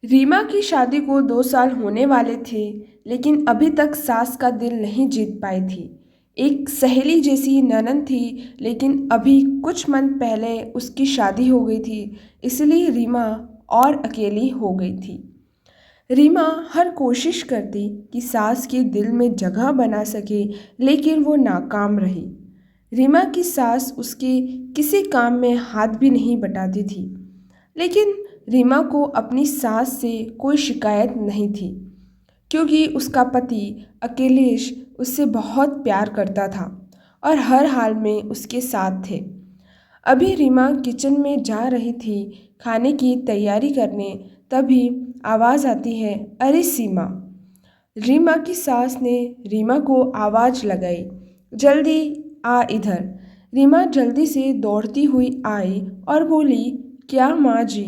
रीमा की शादी को 2 साल होने वाले थे, लेकिन अभी तक सास का दिल नहीं जीत पाई थी। एक सहेली जैसी ननद थी, लेकिन अभी कुछ मंथ पहले उसकी शादी हो गई थी, इसलिए रीमा और अकेली हो गई थी। रीमा हर कोशिश करती कि सास के दिल में जगह बना सके, लेकिन वो नाकाम रही। रीमा की सास उसके किसी काम में हाथ भी नहीं बटाती थी, लेकिन रीमा को अपनी सास से कोई शिकायत नहीं थी, क्योंकि उसका पति अखिलेश उससे बहुत प्यार करता था और हर हाल में उसके साथ थे। अभी रीमा किचन में जा रही थी खाने की तैयारी करने, तभी आवाज़ आती है, अरे सीमा। रीमा की सास ने रीमा को आवाज़ लगाई, जल्दी आ इधर। रीमा जल्दी से दौड़ती हुई आई और बोली, क्या माँ जी?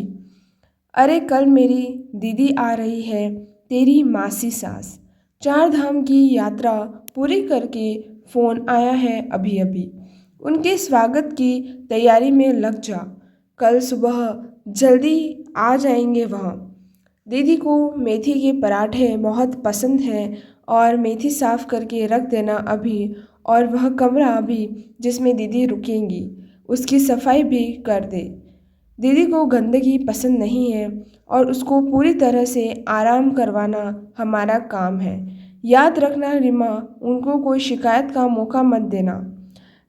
अरे कल मेरी दीदी आ रही है, तेरी मासी सास। 4 धाम की यात्रा पूरी करके फ़ोन आया है अभी अभी। उनके स्वागत की तैयारी में लग जा। कल सुबह जल्दी आ जाएंगे वहाँ। दीदी को मेथी के पराठे बहुत पसंद हैं और मेथी साफ़ करके रख देना अभी। और वह कमरा भी जिसमें दीदी रुकेंगी, उसकी सफाई भी कर दे। दीदी को गंदगी पसंद नहीं है और उसको पूरी तरह से आराम करवाना हमारा काम है। याद रखना रीमा, उनको कोई शिकायत का मौका मत देना।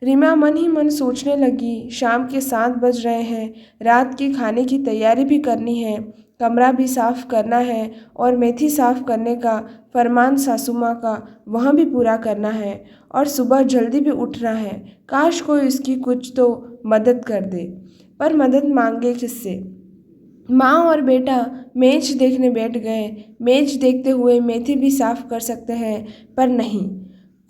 रीमा मन ही मन सोचने लगी, शाम के 7 बज रहे हैं, रात के खाने की तैयारी भी करनी है, कमरा भी साफ करना है और मेथी साफ करने का फरमान सासू माँ का वहाँ भी पूरा करना है और सुबह जल्दी भी उठना है। काश कोई इसकी कुछ तो मदद कर दे, पर मदद मांगे किससे? माँ और बेटा मेज देखने बैठ गए। मेज देखते हुए मेथी भी साफ कर सकते हैं, पर नहीं,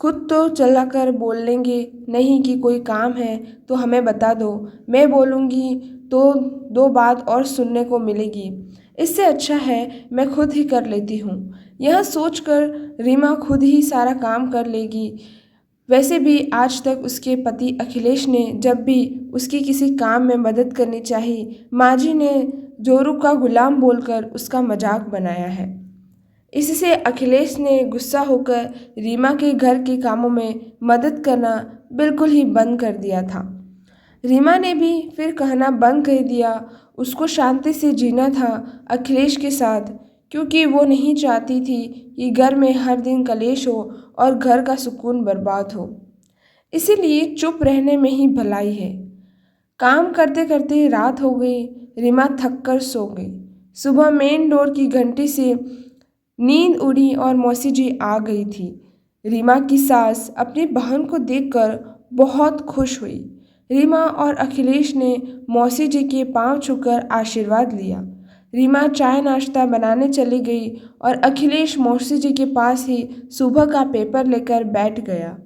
खुद तो चलाकर बोल लेंगे नहीं कि कोई काम है तो हमें बता दो। मैं बोलूँगी तो 2 बात और सुनने को मिलेगी। इससे अच्छा है मैं खुद ही कर लेती हूँ। यह सोचकर रीमा खुद ही सारा काम कर लेगी। वैसे भी आज तक उसके पति अखिलेश ने जब भी उसकी किसी काम में मदद करनी चाहिए, माँ जी ने जोरू का गुलाम बोलकर उसका मजाक बनाया है। इससे अखिलेश ने गुस्सा होकर रीमा के घर के कामों में मदद करना बिल्कुल ही बंद कर दिया था। रीमा ने भी फिर कहना बंद कर दिया। उसको शांति से जीना था अखिलेश के साथ, क्योंकि वो नहीं चाहती थी कि घर में हर दिन कलेश हो और घर का सुकून बर्बाद हो। इसीलिए चुप रहने में ही भलाई है। काम करते करते रात हो गई। रीमा थक कर सो गई। सुबह मेन डोर की घंटी से नींद उड़ी और मौसी जी आ गई थी। रीमा की सास अपनी बहन को देखकर बहुत खुश हुई। रीमा और अखिलेश ने मौसी जी के पांव छूकर आशीर्वाद लिया। रीमा चाय नाश्ता बनाने चली गई और अखिलेश मौसी जी के पास ही सुबह का पेपर लेकर बैठ गया।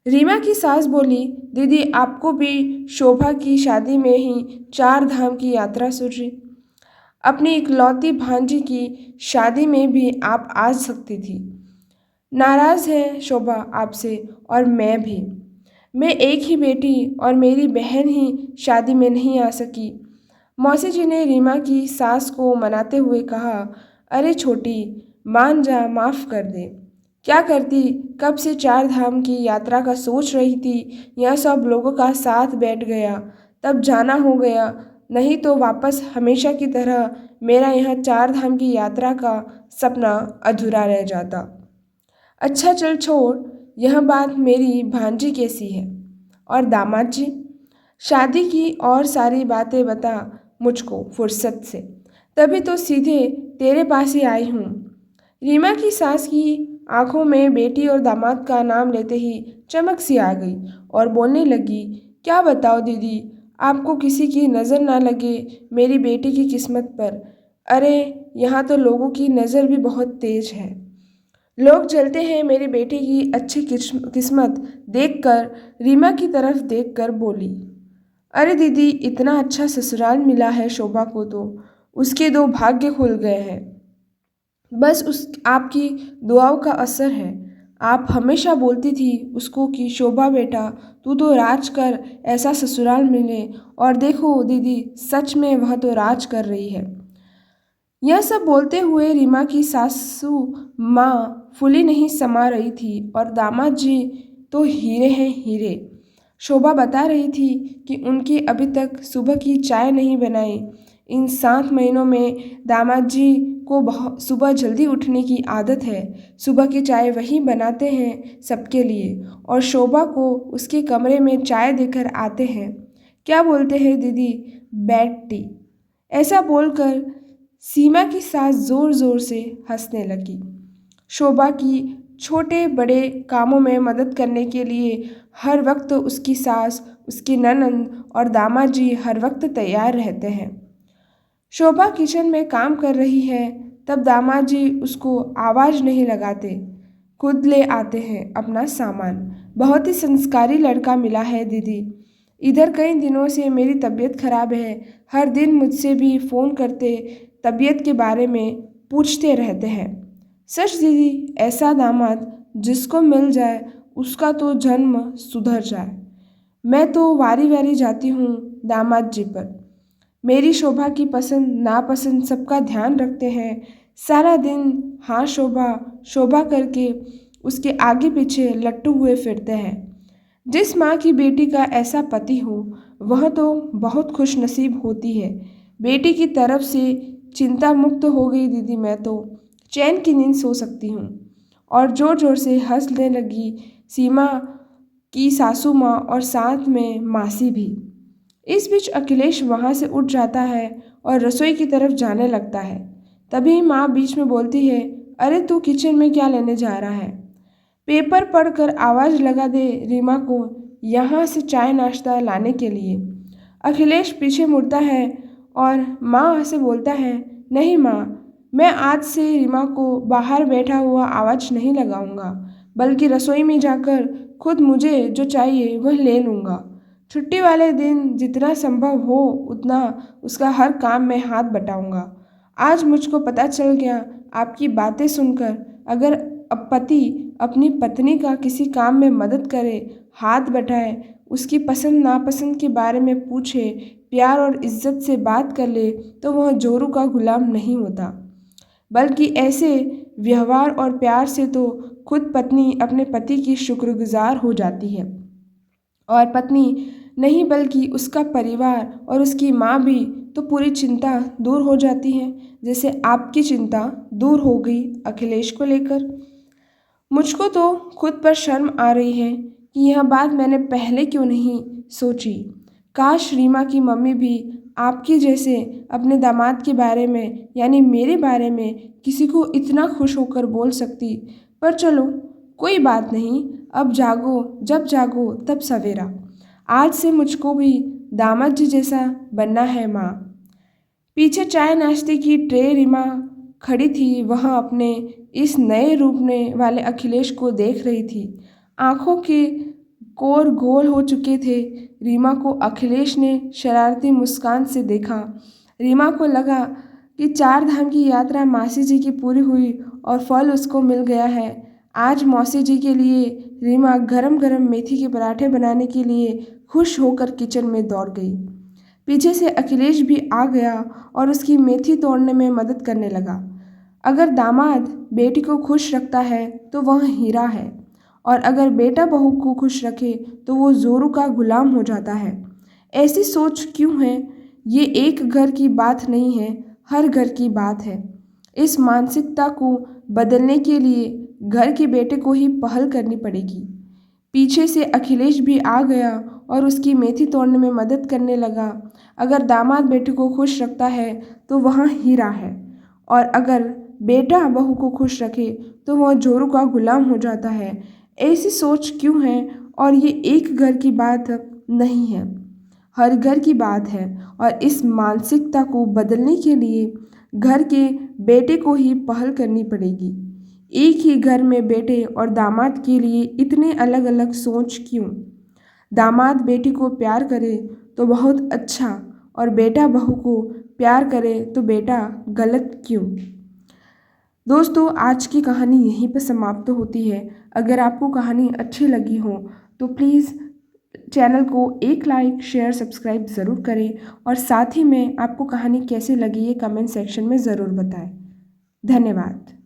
रीमा की सास बोली, दीदी आपको भी शोभा की शादी में ही 4 धाम की यात्रा सूझी। अपनी इकलौती भांजी की शादी में भी आप आ सकती थी। नाराज़ है शोभा आपसे और मैं भी। मैं एक ही बेटी और मेरी बहन ही शादी में नहीं आ सकी। मौसी जी ने रीमा की सास को मनाते हुए कहा, अरे छोटी, मान जा, माफ़ कर दे। क्या करती, कब से 4 धाम की यात्रा का सोच रही थी। यह सब लोगों का साथ बैठ गया, तब जाना हो गया, नहीं तो वापस हमेशा की तरह मेरा यह 4 धाम की यात्रा का सपना अधूरा रह जाता। अच्छा चल छोड़, यह बात मेरी भांजी कैसी है और दामाद जी? शादी की और सारी बातें बता मुझको फुर्सत से, तभी तो सीधे तेरे पास ही आई हूँ। रीमा की सास की आंखों में बेटी और दामाद का नाम लेते ही चमक सी आ गई और बोलने लगी, क्या बताओ दीदी, आपको किसी की नज़र ना लगे मेरी बेटी की किस्मत पर। अरे यहाँ तो लोगों की नज़र भी बहुत तेज है। लोग चलते हैं मेरी बेटी की अच्छी किस्मत देखकर। रीमा की तरफ देखकर बोली, अरे दीदी, इतना अच्छा ससुराल मिला है शोभा को तो उसके 2 भाग्य खुल गए हैं। बस उस आपकी दुआओं का असर है। आप हमेशा बोलती थी उसको कि शोभा बेटा, तू तो राज कर, ऐसा ससुराल मिले। और देखो दीदी, सच में वह तो राज कर रही है। यह सब बोलते हुए रीमा की सासू माँ फूली नहीं समा रही थी और दामाद जी तो हीरे हैं हीरे। शोभा बता रही थी कि उनकी अभी तक सुबह की चाय नहीं बनाई। इन 7 महीनों में दामाद जी को बहुत सुबह जल्दी उठने की आदत है। सुबह की चाय वही बनाते हैं सबके लिए और शोभा को उसके कमरे में चाय देकर आते हैं। क्या बोलते हैं दीदी, बेड टी। ऐसा बोलकर सीमा की सास जोर जोर से हंसने लगी। शोभा की छोटे बड़े कामों में मदद करने के लिए हर वक्त उसकी सास, उसकी ननंद और दामाद जी हर वक्त तैयार रहते हैं। शोभा किचन में काम कर रही है तब दामाद जी उसको आवाज़ नहीं लगाते, खुद ले आते हैं अपना सामान। बहुत ही संस्कारी लड़का मिला है दीदी। इधर कई दिनों से मेरी तबीयत खराब है, हर दिन मुझसे भी फ़ोन करते तबीयत के बारे में पूछते रहते हैं। सच दीदी, ऐसा दामाद जिसको मिल जाए उसका तो जन्म सुधर जाए। मैं तो वारी वारी जाती हूँ दामाद जी पर। मेरी शोभा की पसंद नापसंद सबका ध्यान रखते हैं। सारा दिन हाँ शोभा शोभा करके उसके आगे पीछे लट्टू हुए फिरते हैं। जिस माँ की बेटी का ऐसा पति हो वह तो बहुत खुश नसीब होती है। बेटी की तरफ से चिंता मुक्त हो गई दीदी, मैं तो चैन की नींद सो सकती हूँ। और जोर जोर से हंसने लगी सीमा की सासू माँ और साथ में मासी भी। इस बीच अखिलेश वहाँ से उठ जाता है और रसोई की तरफ जाने लगता है। तभी माँ बीच में बोलती है, अरे तू किचन में क्या लेने जा रहा है? पेपर पढ़कर आवाज़ लगा दे रीमा को यहाँ से चाय नाश्ता लाने के लिए। अखिलेश पीछे मुड़ता है और माँ से बोलता है, नहीं माँ, मैं आज से रीमा को बाहर बैठा हुआ आवाज़ नहीं लगाऊंगा, बल्कि रसोई में जाकर खुद मुझे जो चाहिए वह ले लूँगा। छुट्टी वाले दिन जितना संभव हो उतना उसका हर काम में हाथ बटाऊंगा। आज मुझको पता चल गया आपकी बातें सुनकर, अगर पति अपनी पत्नी का किसी काम में मदद करे, हाथ बटाए, उसकी पसंद नापसंद के बारे में पूछे, प्यार और इज्जत से बात कर ले तो वह जोरू का गुलाम नहीं होता, बल्कि ऐसे व्यवहार और प्यार से तो खुद पत्नी अपने पति की शुक्रगुजार हो जाती है। और पत्नी नहीं बल्कि उसका परिवार और उसकी माँ भी तो पूरी चिंता दूर हो जाती है, जैसे आपकी चिंता दूर हो गई अखिलेश को लेकर। मुझको तो खुद पर शर्म आ रही है कि यह बात मैंने पहले क्यों नहीं सोची। काश रीमा की मम्मी भी आपके जैसे अपने दामाद के बारे में यानी मेरे बारे में किसी को इतना खुश होकर बोल सकती। पर चलो कोई बात नहीं, अब जागो जब जागो तब सवेरा। आज से मुझको भी दामाद जी जैसा बनना है माँ। पीछे चाय नाश्ते की ट्रे रीमा खड़ी थी, वह अपने इस नए रूपने वाले अखिलेश को देख रही थी। आंखों के कोर गोल हो चुके थे। रीमा को अखिलेश ने शरारती मुस्कान से देखा। रीमा को लगा कि 4 धाम की यात्रा मासी जी की पूरी हुई और फल उसको मिल गया है। आज मौसी जी के लिए रीमा गरम गरम मेथी के पराठे बनाने के लिए खुश होकर किचन में दौड़ गई। पीछे से अखिलेश भी आ गया और उसकी मेथी तोड़ने में मदद करने लगा। अगर दामाद बेटी को खुश रखता है तो वह हीरा है, और अगर बेटा बहू को खुश रखे तो वो जोरू का गुलाम हो जाता है। ऐसी सोच क्यों है? ये एक घर की बात नहीं है, हर घर की बात है। इस मानसिकता को बदलने के लिए घर के बेटे को ही पहल करनी पड़ेगी। पीछे से अखिलेश भी आ गया और उसकी मेथी तोड़ने में मदद करने लगा। अगर दामाद बेटे को खुश रखता है तो वह हीरा है, और अगर बेटा बहू को खुश रखे तो वह जोरू का गुलाम हो जाता है। ऐसी सोच क्यों है? और ये एक घर की बात नहीं है, हर घर की बात है। और इस मानसिकता को बदलने के लिए घर के बेटे को ही पहल करनी पड़ेगी। एक ही घर में बेटे और दामाद के लिए इतने अलग अलग सोच क्यों? दामाद बेटी को प्यार करे तो बहुत अच्छा, और बेटा बहू को प्यार करे तो बेटा गलत क्यों? दोस्तों, आज की कहानी यहीं पर समाप्त होती है। अगर आपको कहानी अच्छी लगी हो तो प्लीज़ चैनल को एक लाइक शेयर सब्सक्राइब ज़रूर करें और साथ ही में आपको कहानी कैसी लगी ये कमेंट सेक्शन में ज़रूर बताएं। धन्यवाद।